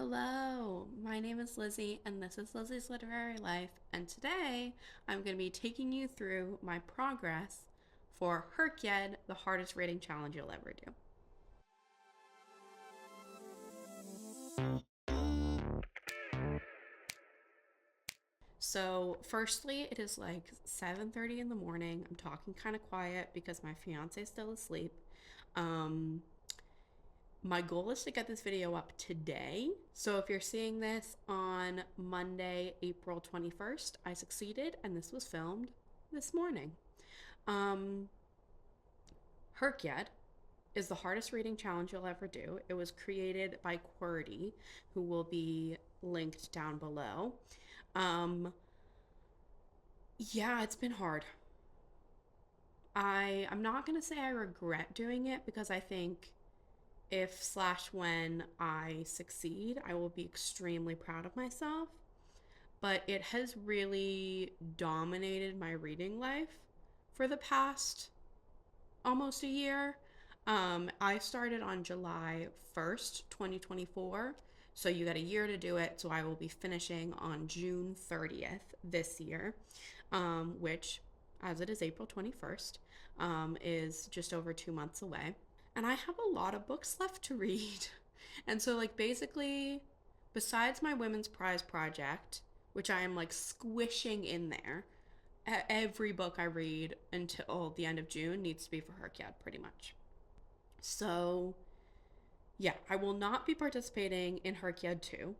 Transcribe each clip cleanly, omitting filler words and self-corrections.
Hello, my name is Lizzie, and this is Lizzie's Literary Life. And today I'm going to be taking you through my progress for HRCYED, the hardest reading challenge you'll ever do. So, firstly, it is like 7:30 in the morning. I'm talking kind of quiet because my fiance is still asleep. My goal is to get this video up today. So if you're seeing this on Monday, April 21st, I succeeded and this was filmed this morning. HRCYED is the hardest reading challenge you'll ever do. It was created by QWERTY, who will be linked down below. Yeah, it's been hard. I'm not going to say I regret doing it because I think if/when I succeed, I will be extremely proud of myself. But it has really dominated my reading life for the past almost a year. I started on July 1st, 2024. So you got a year to do it. So I will be finishing on June 30th this year, which, as it is April 21st, is just over 2 months away. And I have a lot of books left to read. And so, like, basically, besides my women's prize project, which I am like squishing in there, every book I read until the end of June needs to be for HRCYED, pretty much. So, yeah, I will not be participating in HRCYED 2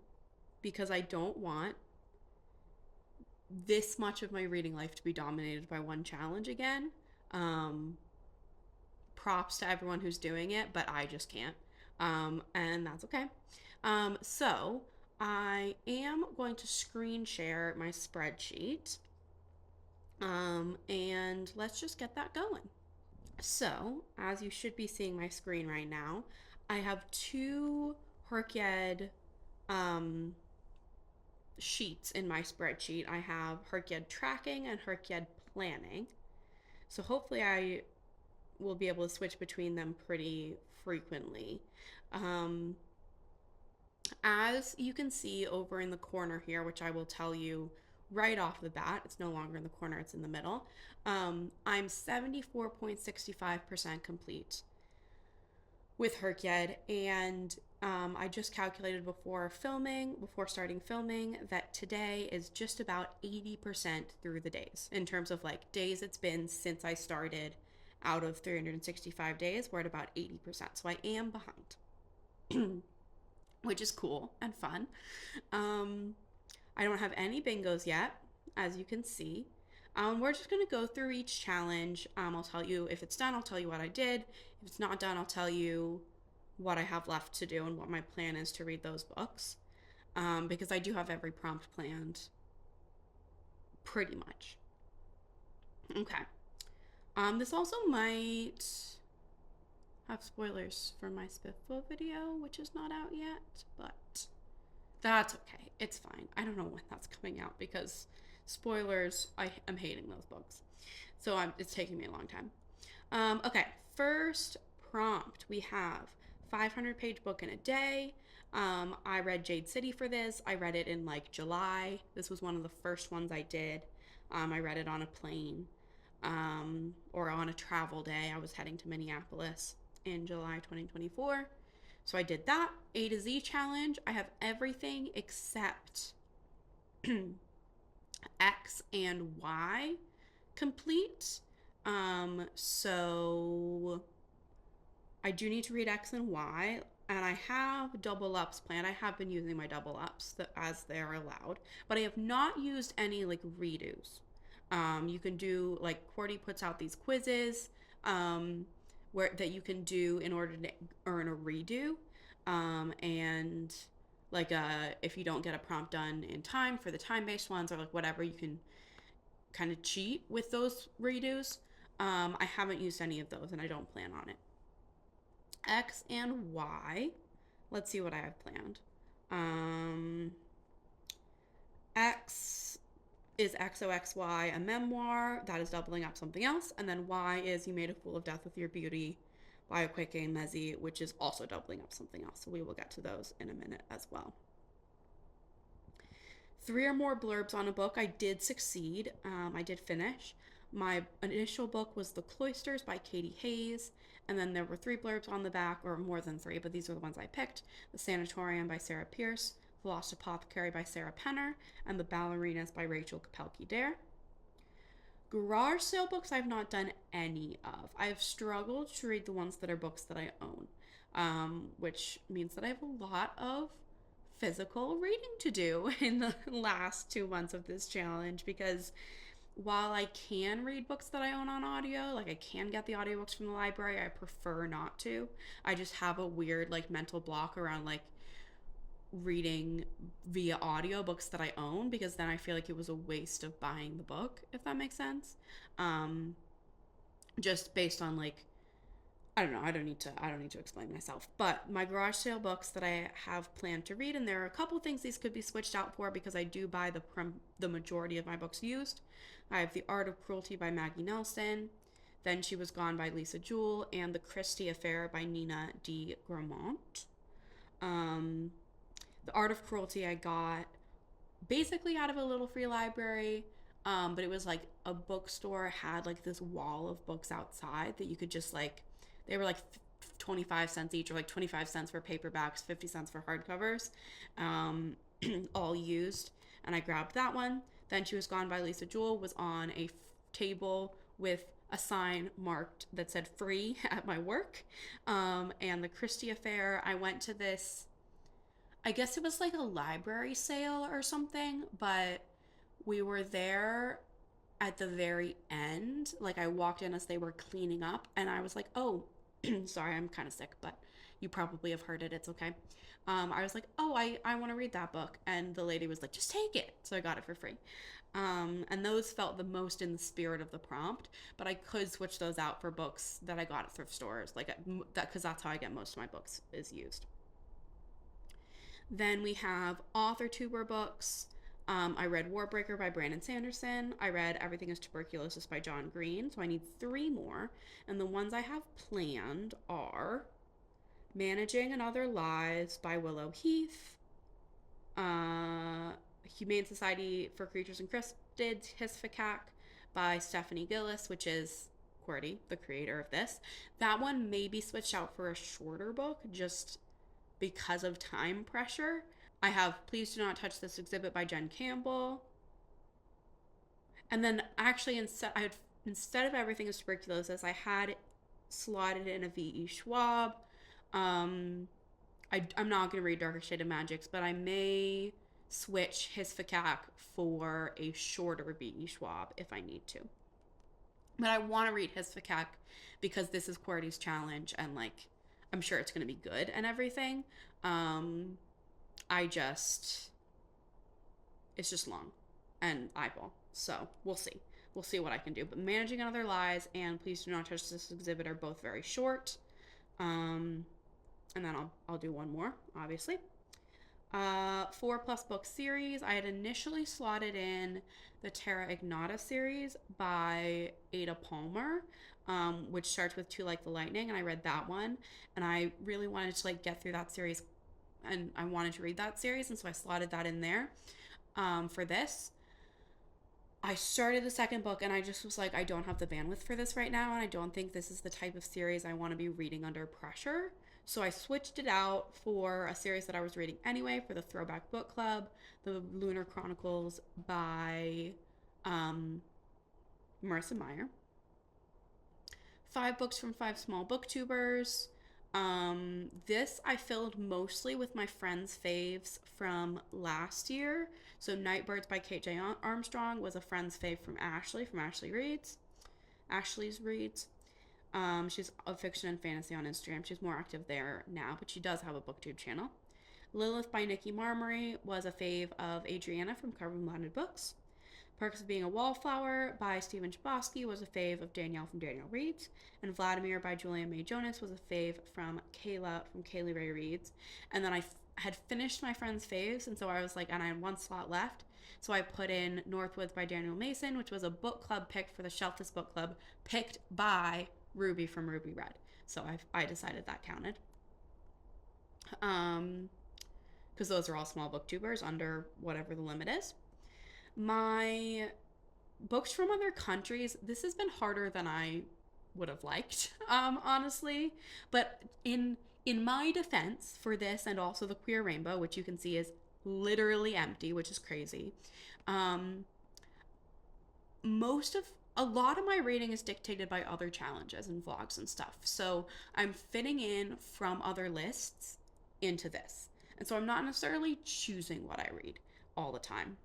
because I don't want this much of my reading life to be dominated by one challenge again. Props to everyone who's doing it, but I just can't. And that's okay. So I am going to screen share my spreadsheet. And let's just get that going. So, as you should be seeing my screen right now, I have two HRCYED sheets in my spreadsheet. I have HRCYED tracking and HRCYED planning. So hopefully I will be able to switch between them pretty frequently. As you can see over in the corner here, which I will tell you right off the bat, it's no longer in the corner, it's in the middle. I'm 74.65% complete with HRCYED, and I just calculated before starting filming, that today is just about 80% through the days. In terms of like days it's been since I started, out of 365 days, we're at about 80%. So I am behind, which is cool and fun. I don't have any bingos yet, as you can see. We're just going to go through each challenge. I'll tell you if it's done, I'll tell you what I did. If it's not done, I'll tell you what I have left to do and what my plan is to read those books. Because I do have every prompt planned pretty much. Okay. This also might have spoilers for my Spiffbo video, which is not out yet, but that's okay. It's fine. I don't know when that's coming out because spoilers, I am hating those books. So it's taking me a long time. Okay, first prompt. We have 500-page book in a day. I read Jade City for this. I read it in like July. This was one of the first ones I did. I read it on a plane. Or on a travel day. I was heading to Minneapolis in July 2024. So I did that A to Z challenge. I have everything except X and Y complete. So I do need to read X and Y, and I have double ups planned. I have been using my double ups as they're allowed, but I have not used any like redos. You can do, like, QWERTY puts out these quizzes that you can do in order to earn a redo. And like if you don't get a prompt done in time for the time-based ones or like whatever, you can kind of cheat with those redos. I haven't used any of those and I don't plan on it. X and Y. Let's see what I have planned. X is XOXY, a memoir that is doubling up something else, and then Y is You Made a Fool of Death with Your Beauty by Okweke Emezi, which is also doubling up something else. So we will get to those in a minute as well. 3 or more blurbs on a book. I did succeed. I did finish. My initial book was The Cloisters by Katie Hayes, and then there were 3 blurbs on the back, or more than 3, but these are the ones I picked. The Sanatorium by Sarah Pierce, The Lost Apothecary by Sarah Penner, and The Ballerinas by Rachel Kapelke-Dare. Garage sale books I've not done any of. I've struggled to read the ones that are books that I own, which means that I have a lot of physical reading to do in the last 2 months of this challenge, because while I can read books that I own on audio, like I can get the audiobooks from the library, I prefer not to. I just have a weird like mental block around like reading via audiobooks that I own, because then I feel like it was a waste of buying the book, if that makes sense. Just based on like, I don't know, I don't need to explain myself. But my garage sale books that I have planned to read, and there are a couple things these could be switched out for, because I do buy the majority of my books used. I have The Art of Cruelty by Maggie Nelson, Then She Was Gone by Lisa Jewell, and The Christie Affair by Nina D. Gramont. The Art of Cruelty I got basically out of a little free library, but it was like a bookstore had like this wall of books outside that you could just like, they were like 25 cents each, or like 25 cents for paperbacks, 50 cents for hardcovers, all used. And I grabbed that one. Then She Was Gone by Lisa Jewell was on a table with a sign marked that said free at my work. And The Christie Affair, I went to this, I guess it was like a library sale or something, but we were there at the very end. Like I walked in as they were cleaning up, and I was like, oh, sorry, I'm kind of sick, but you probably have heard it. It's okay. I was like, oh, I want to read that book. And the lady was like, just take it. So I got it for free. And those felt the most in the spirit of the prompt, but I could switch those out for books that I got at thrift stores, like that, because that's how I get most of my books is used. Then we have author tuber books. I read Warbreaker by Brandon Sanderson. I read Everything is Tuberculosis by John Green. So I need 3 more. And the ones I have planned are Managing and Other Lives by Willow Heath, Humane Society for Creatures and Cryptids, Hisfakak by Stephanie Gillis, which is QWERTY, the creator of this. That one may be switched out for a shorter book just because of time pressure. I have Please Do Not Touch This Exhibit by Jen Campbell. And then actually instead of Everything is Tuberculosis, I had slotted in a V.E. Schwab. I'm not going to read Darker Shade of Magics, but I may switch Hisfakak for a shorter V.E. Schwab if I need to. But I want to read Hisfakak because this is QWERTY's challenge, and like, I'm sure it's going to be good and everything. It's just long and eyeball. So we'll see. We'll see what I can do. But Managing Other Lies and Please Do Not Touch This Exhibit are both very short. And then I'll do one more, obviously. 4+ book series. I had initially slotted in the Terra Ignota series by Ada Palmer, which starts with To Like the Lightning, and I read that one, and I really wanted to like get through that series, and I wanted to read that series, and so I slotted that in there. For this, I started the second book, and I just was like, I don't have the bandwidth for this right now, and I don't think this is the type of series I want to be reading under pressure. So I switched it out for a series that I was reading anyway for the Throwback Book Club, The Lunar Chronicles by Marissa Meyer. 5 books from 5 small booktubers. This I filled mostly with my friends' faves from last year. So Nightbirds by Kate J. Armstrong was a friend's fave from Ashley's Reads. She's a fiction and fantasy on Instagram. She's more active there now, but she does have a booktube channel. Lilith by Nikki Marmory was a fave of Adriana from Carbon Blended Books. Perks of Being a Wallflower by Stephen Chbosky was a fave of Danielle from Danielle Reads. And Vladimir by Julia May Jonas was a fave from Kayla from Kaylee Ray Reads. And then I had finished my friend's faves, and so I was like, and I had 1 slot left. So I put in Northwoods by Daniel Mason, which was a book club pick for the Shelf This Book Club, picked by Ruby from Ruby Red. So I decided that counted. because those are all small booktubers under whatever the limit is. My books from other countries, this has been harder than I would have liked, honestly. But in my defense for this and also the Queer Rainbow, which you can see is literally empty, which is crazy. Um, most of a lot of my reading is dictated by other challenges and vlogs and stuff. So I'm fitting in from other lists into this. And so I'm not necessarily choosing what I read all the time.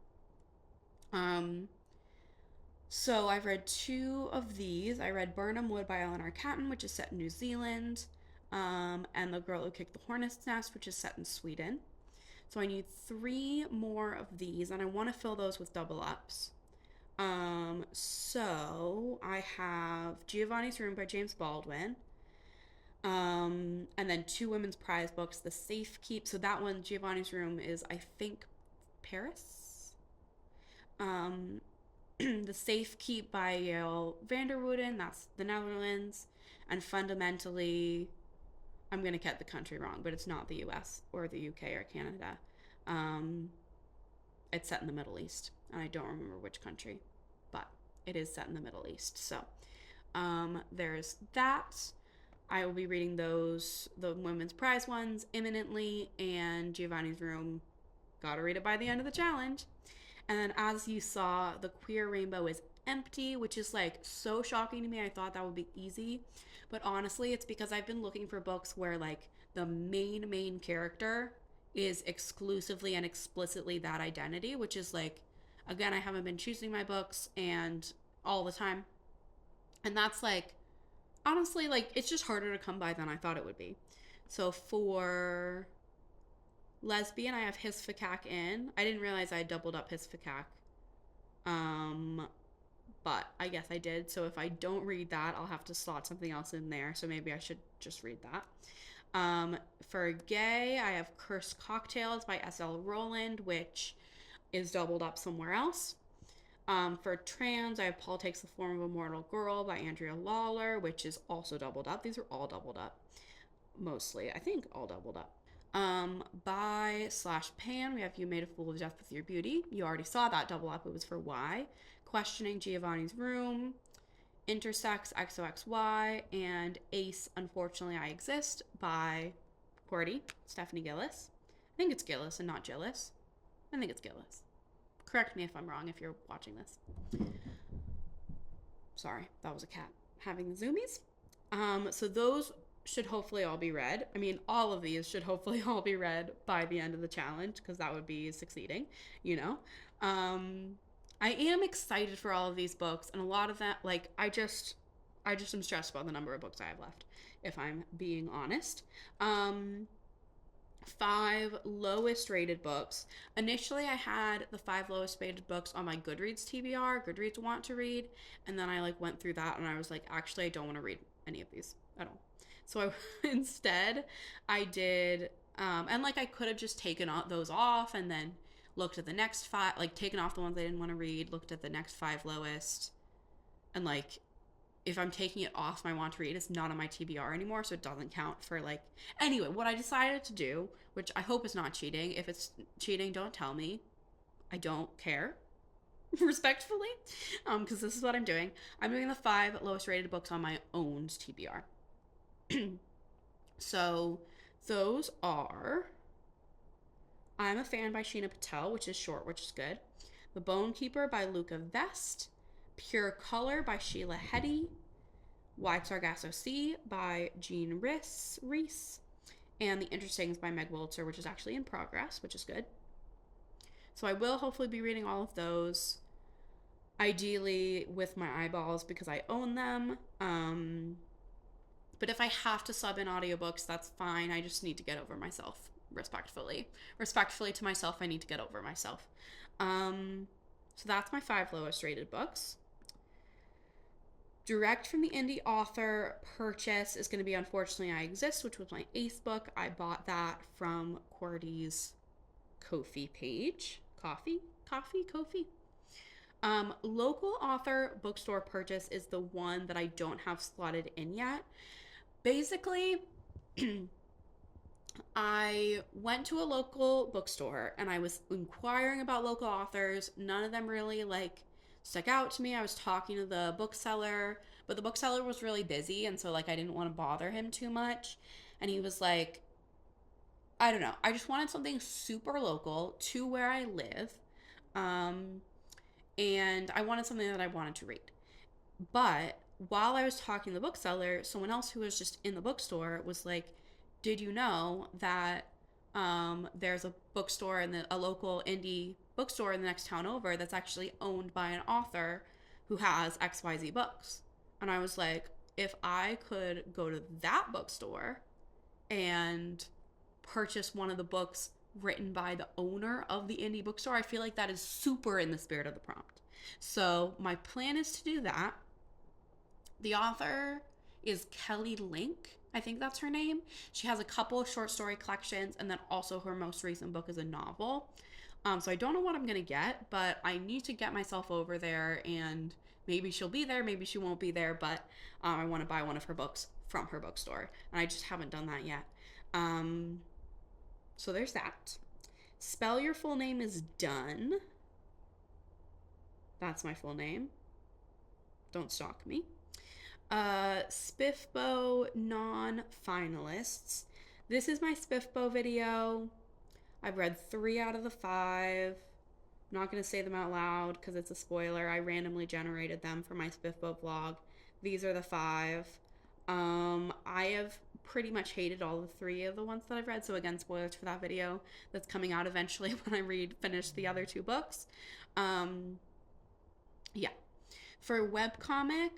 So I've read two of these. I read Burnham Wood by Eleanor Catton, which is set in New Zealand, and The Girl Who Kicked the Hornet's Nest, which is set in Sweden. So I need 3 more of these, and I want to fill those with double ups. So I have Giovanni's Room by James Baldwin, and then 2 women's prize books, The Safe Keep. So that one, Giovanni's Room, is, I think, Paris. The Safe Keep by Yael Vanderwooden, that's the Netherlands. And fundamentally, I'm going to get the country wrong, but it's not the US or the UK or Canada. It's set in the Middle East, and I don't remember which country, but it is set in the Middle East. So there's that. I will be reading those, the women's prize ones, imminently, and Giovanni's Room, gotta read it by the end of the challenge. And then, as you saw, the Queer Rainbow is empty, which is like so shocking to me. I thought that would be easy, but honestly, it's because I've been looking for books where like the main character is exclusively and explicitly that identity, which is like, again, I haven't been choosing my books and all the time, and that's like, honestly, like, it's just harder to come by than I thought it would be. So for lesbian, I have His Fakak in. I didn't realize I doubled up His Fakak. But I guess I did. So if I don't read that, I'll have to slot something else in there. So maybe I should just read that. For gay, I have Cursed Cocktails by S.L. Rowland, which is doubled up somewhere else. For trans, I have Paul Takes the Form of a Mortal Girl by Andrea Lawler, which is also doubled up. These are all doubled up. Mostly. I think all doubled up. By/Pan, we have You Made a Fool of Death with Your Beauty. You already saw that double up. It was for Y. Questioning Giovanni's Room, Intersex XOXY, and Ace, Unfortunately I Exist by Cordy, Stephanie Gillis. I think it's Gillis and not Gillis. I think it's Gillis. Correct me if I'm wrong if you're watching this. Sorry, that was a cat having the zoomies. So those should hopefully all be read. I mean, all of these should hopefully all be read by the end of the challenge, because that would be succeeding, you know. I am excited for all of these books, and a lot of that, like, I just am stressed about the number of books I have left, if I'm being honest. 5 lowest rated books. Initially, I had the 5 lowest rated books on my Goodreads TBR, Goodreads Want to Read, and then I like went through that and I was like, actually, I don't want to read any of these at all. So instead, I did, and like I could have just taken those off and then looked at the next 5, like taken off the ones I didn't want to read, looked at the next 5 lowest, and like, if I'm taking it off my want to read, it's not on my TBR anymore, so it doesn't count for like, anyway, what I decided to do, which I hope is not cheating. If it's cheating, don't tell me. I don't care. Respectfully, because this is what I'm doing. I'm doing the 5 lowest rated books on my own TBR. So those are I'm a Fan by Sheena Patel, which is short, which is good. The Bone Keeper by Luca Vest. Pure Color by Sheila Heti. Wide Sargasso Sea by Jean Reese. And The Interstings by Meg Woltzer, which is actually in progress, which is good. So I will hopefully be reading all of those, ideally with my eyeballs because I own them. But if I have to sub in audiobooks, that's fine. I just need to get over myself, respectfully. Respectfully to myself, I need to get over myself. So that's my 5 lowest rated books. Direct from the indie author purchase is going to be Unfortunately I Exist, which was my 8th book. I bought that from Cordy's Ko-fi page. Ko-fi? Local author bookstore purchase is the one that I don't have slotted in yet. Basically, I went to a local bookstore and I was inquiring about local authors. None of them really like stuck out to me. I was talking to the bookseller, but the bookseller was really busy, and so like I didn't want to bother him too much. And he was like, I don't know. I just wanted something super local to where I live. Um, and I wanted something that I wanted to read. But while I was talking to the bookseller, someone else who was just in the bookstore was like, "Did you know that there's a bookstore in a local indie bookstore in the next town over that's actually owned by an author who has XYZ books?" And I was like, if I could go to that bookstore and purchase one of the books written by the owner of the indie bookstore, I feel like that is super in the spirit of the prompt. So my plan is to do that. The author is Kelly Link. I think that's her name. She has a couple of short story collections, and then also her most recent book is a novel. So I don't know what I'm going to get, but I need to get myself over there, and maybe she'll be there, maybe she won't be there, but I want to buy one of her books from her bookstore, and I just haven't done that yet. So there's that. Spell Your Full Name is done. That's my full name. Don't stalk me. Spiffbo non-finalists. This is my Spiffbo video. I've read 3 out of the 5. I'm not going to say them out loud because it's a spoiler. I randomly generated them for my Spiffbo vlog. These are the 5. I have pretty much hated all the 3 of the ones that I've read. So again, spoilers for that video that's coming out eventually when I finish the other 2 books. Yeah. For Webcomic,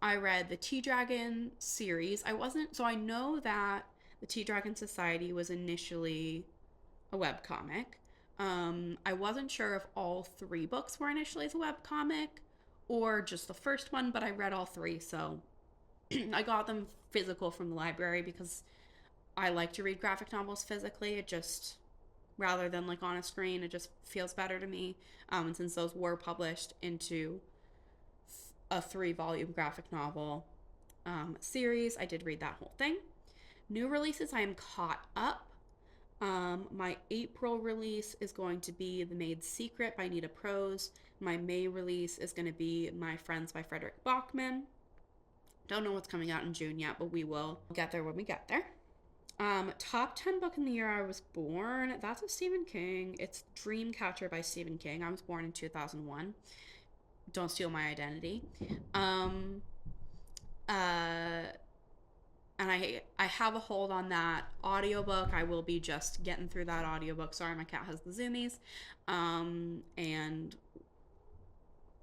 I read the Tea Dragon series. I know that the Tea Dragon Society was initially a webcomic. I wasn't sure if all 3 books were initially a webcomic or just the first one, but I read all 3, so I got them physical from the library because I like to read graphic novels physically. It just, rather than like on a screen, it just feels better to me. And since those were published into a 3-volume graphic novel series, I did read that whole thing. New releases, I am caught up. My April release is going to be The Maid's Secret by Nita Prose. My May release is going to be My Friends by Frederick Bachman. Don't know what's coming out in June yet, but we will get there when we get there. Top 10 book in the year I was born. That's of Stephen King. It's Dreamcatcher by Stephen King. I was born in 2001. Don't steal my identity. And I have a hold on that audiobook. I will be just getting through that audiobook. Sorry, my cat has the zoomies. And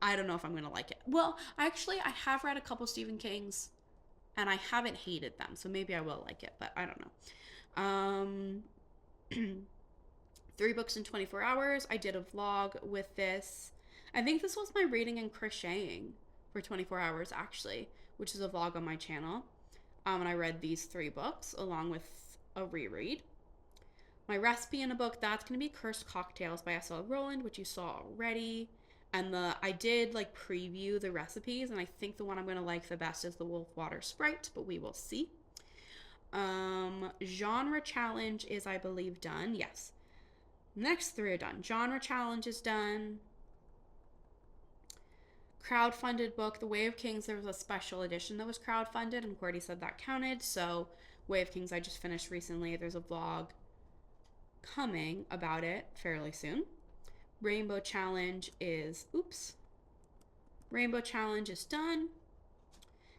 I don't know if I'm going to like it. Well, actually, I have read a couple Stephen King's, and I haven't hated them. So maybe I will like it, but I don't know. 3 books in 24 hours. I did a vlog with this. I think this was my reading and crocheting for 24 hours, actually, which is a vlog on my channel. And I read these 3 books along with a reread. My recipe in a book, that's going to be Cursed Cocktails by S.L. Rowland, which you saw already. And I did like preview the recipes, and I think the one I'm going to like the best is the Wolf Water Sprite, but we will see. Genre challenge is, I believe, done. Yes. Next 3 are done. Genre challenge is done. Crowdfunded book, The Way of Kings, there was a special edition that was crowdfunded, and Cordy said that counted. So Way of Kings I just finished recently. There's a vlog coming about it fairly soon. Rainbow Challenge is done.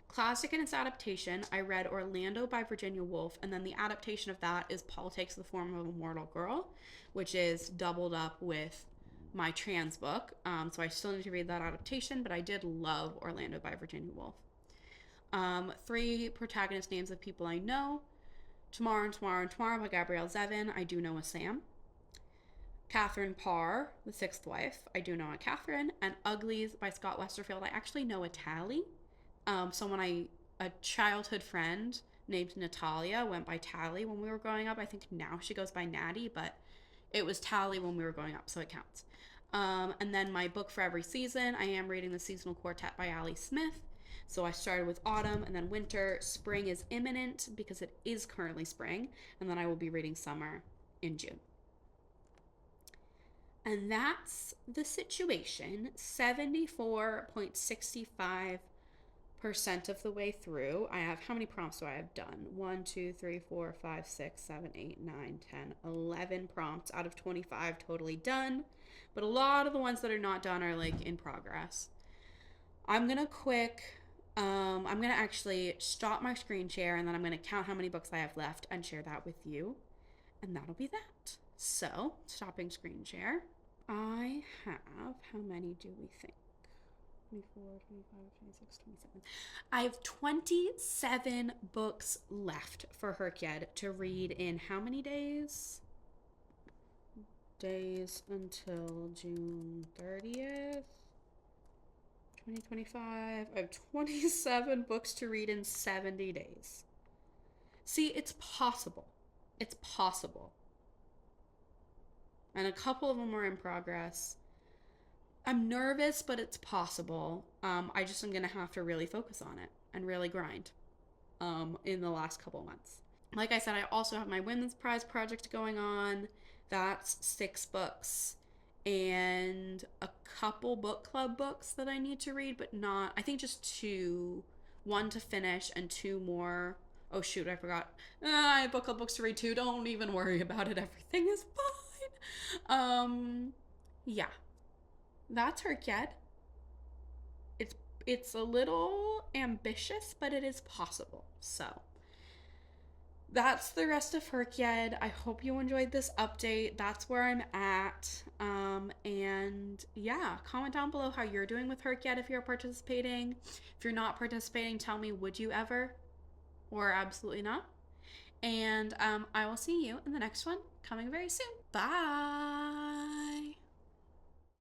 Classic and its adaptation, I read Orlando by Virginia Woolf, and then the adaptation of that is Paul Takes the Form of a Mortal Girl, which is doubled up with my trans book. So I still need to read that adaptation, but I did love Orlando by Virginia Woolf. 3 protagonist names of people I know. Tomorrow and Tomorrow and Tomorrow by Gabrielle Zevin. I do know a Sam. Catherine Parr, The Sixth Wife. I do know a Catherine. And Uglies by Scott Westerfield. I actually know a Tally. A childhood friend named Natalia went by Tally when we were growing up. I think now she goes by Natty, but it was Tally when we were growing up, so it counts. And then my book for every season, I am reading The Seasonal Quartet by Allie Smith. So I started with autumn and then winter. Spring is imminent because it is currently spring, and then I will be reading summer in June. And that's the situation. 74.65% of the way through. I have, how many prompts do I have done? 1, 2, 3, 4, 5, 6, 7, 8, 9, 10, 11 prompts out of 25 totally done. But a lot of the ones that are not done are like in progress. I'm going to actually stop my screen share, and then I'm going to count how many books I have left and share that with you. And that'll be that. So, stopping screen share. I have, how many do we think? 24, 25, 26, 27. I have 27 books left for HRCYED to read in how many days? Days until June 30th, 2025. I have 27 books to read in 70 days. See, it's possible. It's possible. And a couple of them are in progress. I'm nervous, but it's possible. I just am going to have to really focus on it and really grind in the last couple of months. Like I said, I also have my Women's Prize project going on. That's 6 books and a couple book club books that I need to read, but not, I think just 2. 1 to finish and 2 more. Oh shoot, I forgot. I have book club books to read too. Don't even worry about it. Everything is fine. Yeah, that's HRCYED. It's a little ambitious, but it is possible. So that's the rest of HRCYED. I hope you enjoyed this update. That's where I'm at. And yeah, comment down below how you're doing with HRCYED if you're participating. If you're not participating, tell me, would you ever? Or absolutely not. And I will see you in the next one coming very soon. Bye.